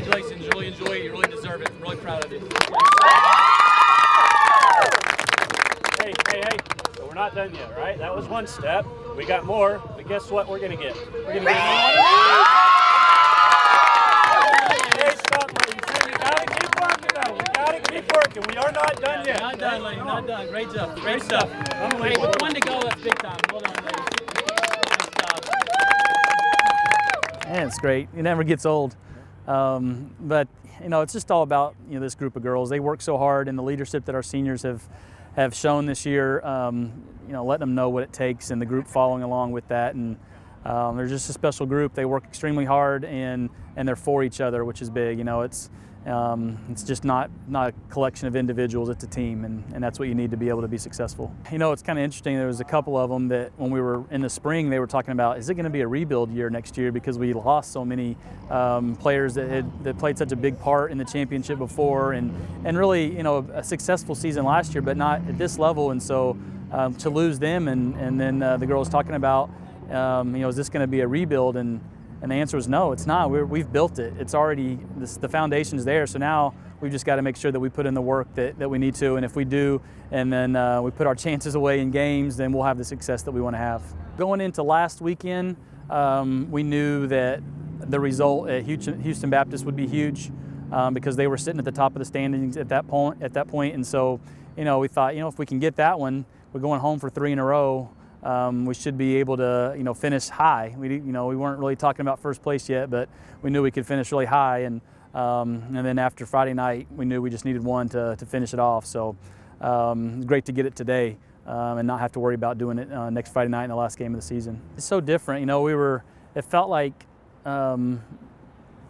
congratulations. Really enjoy it. You really deserve it. I'm really proud of you. Hey. So we're not done yet, right? That was one step. We got more, but guess what we're going to get? We're going to get more. Hey, stop, ladies. We got to keep working, though. We got to keep working. We are not done yet. Not done, ladies. Not done. Great job. Great stuff. Hey, with one to go, that's big time. Well done, ladies. Nice job. And it's great. It never gets old. But you know, it's just all about this group of girls. They work so hard, and the leadership that our seniors have shown this year. Letting them know what it takes, and the group following along with that. And they're just a special group. They work extremely hard, and they're for each other, which is big. It's just not a collection of individuals, it's a team, and that's what you need to be able to be successful. It's kind of interesting. There was a couple of them that when we were in the spring, they were talking about, is it going to be a rebuild year next year, because we lost so many players that played such a big part in the championship before, and really a successful season last year, but not at this level. And so to lose them, and then the girls talking about, is this going to be a rebuild? And the answer was no, it's not. We've built it. It's already, the foundation's there. So now we've just got to make sure that we put in the work that we need to. And if we do, and then we put our chances away in games, then we'll have the success that we want to have. Going into last weekend, we knew that the result at Houston Baptist would be huge because they were sitting at the top of the standings at that point. And so, we thought, if we can get that one, we're going home for 3 in a row. We should be able to, finish high. We weren't really talking about first place yet, but we knew we could finish really high. And then after Friday night, we knew we just needed one to finish it off. So great to get it today and not have to worry about doing it next Friday night in the last game of the season. It's so different. It felt like 2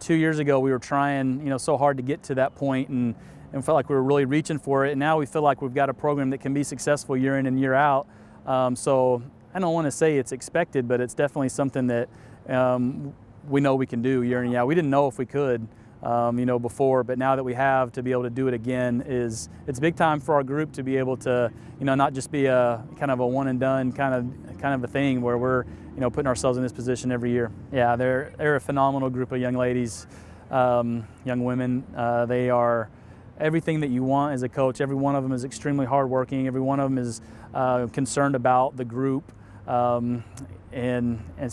years ago we were trying, so hard to get to that point, and felt like we were really reaching for it. And now we feel like we've got a program that can be successful year in and year out. So I don't want to say it's expected, but it's definitely something that we know we can do year in and year out. We didn't know if we could, before, but now that we have, to be able to do it again it's big time for our group to be able to, not just be a kind of a one and done kind of a thing where we're, putting ourselves in this position every year. Yeah, they're a phenomenal group of young ladies, young women. They are everything that you want as a coach. Every one of them is extremely hardworking. Every one of them is concerned about the group, and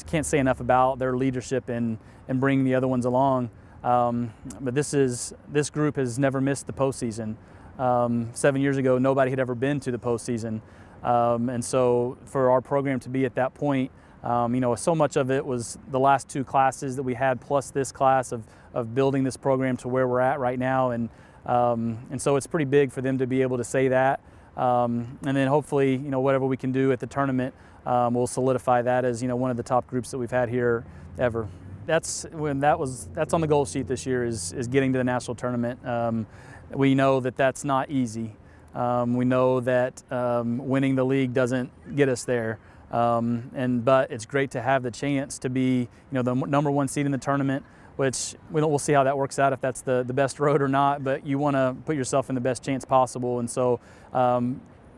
can't say enough about their leadership and bringing the other ones along. But this group has never missed the postseason. 7 years ago, nobody had ever been to the postseason, and so for our program to be at that point, so much of it was the last 2 classes that we had, plus this class of building this program to where we're at right now, and so it's pretty big for them to be able to say that. And then hopefully, whatever we can do at the tournament will solidify that as, one of the top groups that we've had here ever. That's on the goal sheet this year is getting to the national tournament. We know that that's not easy. We know that winning the league doesn't get us there. But it's great to have the chance to be, the #1 seed in the tournament, which we'll see how that works out, if that's the best road or not, but you want to put yourself in the best chance possible. And so,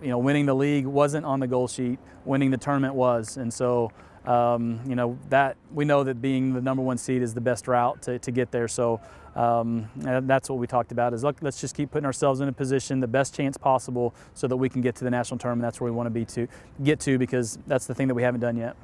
winning the league wasn't on the goal sheet, winning the tournament was. And so, that we know that being the #1 seed is the best route to get there. So that's what we talked about, is let's just keep putting ourselves in a position, the best chance possible, so that we can get to the national tournament. That's where we want to get to, because that's the thing that we haven't done yet.